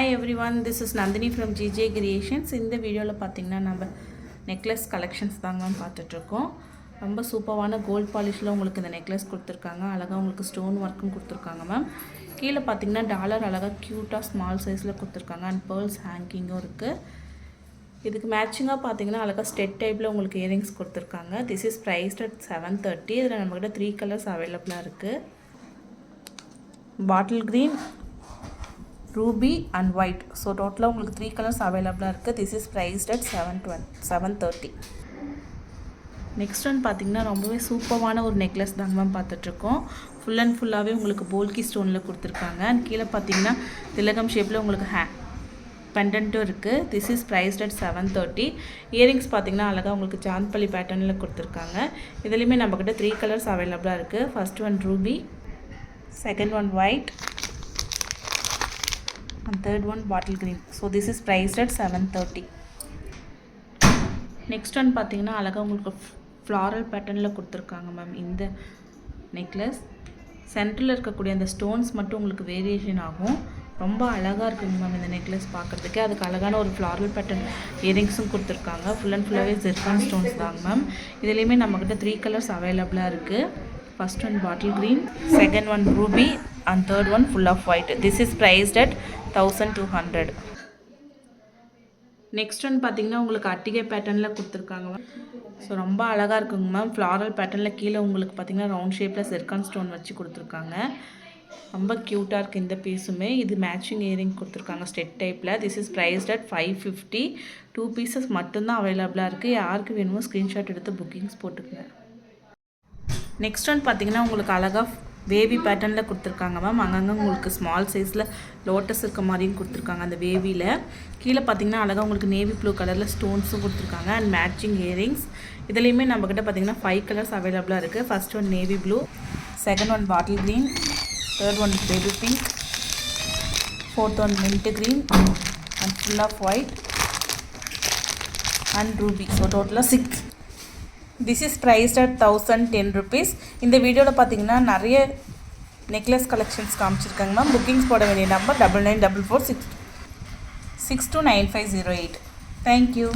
Hi everyone, this is Nandini from GJ Creations. இந்த வீடியோவில் பார்த்தீங்கன்னா நம்ம நெக்லஸ் கலெக்ஷன்ஸ் தாங்க மேம் பார்த்துட்ருக்கோம். ரொம்ப சூப்பரான கோல்ட் பாலிஷில் உங்களுக்கு இந்த நெக்லஸ் கொடுத்துருக்காங்க. அழகாக உங்களுக்கு ஸ்டோன் ஒர்க்கும் கொடுத்துருக்காங்க மேம். கீழே பார்த்தீங்கன்னா டாலர் அழகாக க்யூட்டாக ஸ்மால் சைஸில் கொடுத்துருக்காங்க அண்ட் பேர்ல்ஸ் ஹேங்கிங்கும் இருக்குது. இதுக்கு மேட்சிங்காக பார்த்தீங்கன்னா அழகாக ஸ்டெட் டைப்பில் உங்களுக்கு இயரிங்ஸ் கொடுத்துருக்காங்க. This is priced at 730. இதில் நம்மக்கிட்ட 3 கலர்ஸ் அவைலபிளாக இருக்குது. Bottle green, ruby and white. So total உங்களுக்கு 3 colors available இருக்கு. This is priced at 730. Next one பார்த்தீங்கன்னா ரொம்பவே சூப்பரான ஒரு நெக்லஸ் தாங்க மேம் பார்த்துட்ருக்கோம். ஃபுல் அண்ட் ஃபுல்லாகவே உங்களுக்கு போல்கி ஸ்டோனில் கொடுத்துருக்காங்க. அண்ட் கீழே பார்த்தீங்கன்னா திலகம் ஷேப்பில் உங்களுக்கு பெண்டன்ட்டும் இருக்குது. This is priced at 730. Earrings பார்த்தீங்கன்னா அழகாக உங்களுக்கு சாந்த்பள்ளி பேட்டர்னில் கொடுத்துருக்காங்க. இதுலேயுமே நம்மக்கிட்ட 3 கலர்ஸ் அவைலபிளாக இருக்குது. First one rupee, second one white and third one bottle green. So this is priced at 730. next one பார்த்தீங்கன்னா அழகாக உங்களுக்கு ஃப்ளாரல் பேட்டர்னில் கொடுத்துருக்காங்க மேம். இந்த நெக்லஸ் சென்டரில் இருக்கக்கூடிய அந்த ஸ்டோன்ஸ் மட்டும் உங்களுக்கு வேரியேஷன் ஆகும். ரொம்ப அழகாக இருக்குங்க மேம் இந்த நெக்லஸ் பார்க்குறதுக்கு. அதுக்கு அழகான ஒரு ஃப்ளாரல் பேட்டர்ன் இயரிங்ஸும் கொடுத்துருக்காங்க. ஃபுல் அண்ட் ஃபுல்லாகவே ஜெர்கான் ஸ்டோன்ஸ் தாங்க மேம். இதுலேயுமே நம்மக்கிட்ட 3 கலர்ஸ் அவைலபிளாக இருக்குது. First one bottle green, second one rupee and third one full of white. This is priced at 1200. Next one பார்த்தீங்கன்னா உங்களுக்கு அட்டிகை பேட்டர்னில் கொடுத்துருக்காங்க மேம். ஸோ ரொம்ப அழகாக இருக்குங்க மேம். ஃப்ளாரல் பேட்டர்னில் கீழே உங்களுக்கு பார்த்தீங்கன்னா ரவுண்ட் ஷேப்பில் ஜெர்கான் ஸ்டோன் வச்சு கொடுத்துருக்காங்க. ரொம்ப க்யூட்டாக இருக்குது இந்த பீஸுமே. இது மேட்சிங் இயரிங் கொடுத்துருக்காங்க ஸ்டெட் டைப்பில். This is priced at 550. 2 pieces மட்டும்தான் அவைலபிளாக இருக்குது. யாருக்கு வேணுமோ ஸ்க்ரீன்ஷாட் எடுத்து புக்கிங்ஸ் போட்டுக்குங்க. நெக்ஸ்ட் ஒன் பார்த்தீங்கன்னா உங்களுக்கு அழகாக வேவி பேட்டர்னில் கொடுத்துருக்காங்க மேம். அங்கங்கே உங்களுக்கு ஸ்மால் சைஸில் லோட்டஸ் இருக்க மாதிரியும் கொடுத்துருக்காங்க. அந்த வேவியில் கீழே பார்த்தீங்கன்னா அழகாக உங்களுக்கு நேவி ப்ளூ கலரில் ஸ்டோன்ஸும் கொடுத்துருக்காங்க அண்ட் மேட்சிங் இயரிங்ஸ். இதுலேயுமே நம்மக்கிட்ட பார்த்தீங்கன்னா 5 கலர்ஸ் அவைலபிளாக இருக்குது. First one navy blue, second one bottle green, third one baby pink, fourth one mint green and full off white and ruby. So டோட்டலாக 6. This is priced at 1010 rupees. இந்த வீடியோவில் பார்த்தீங்கன்னா நிறைய நெக்லஸ் கலெக்ஷன்ஸ் காமிச்சிருக்காங்க ma'am. Bookings போட வேண்டிய number 9944 629508. Thank you.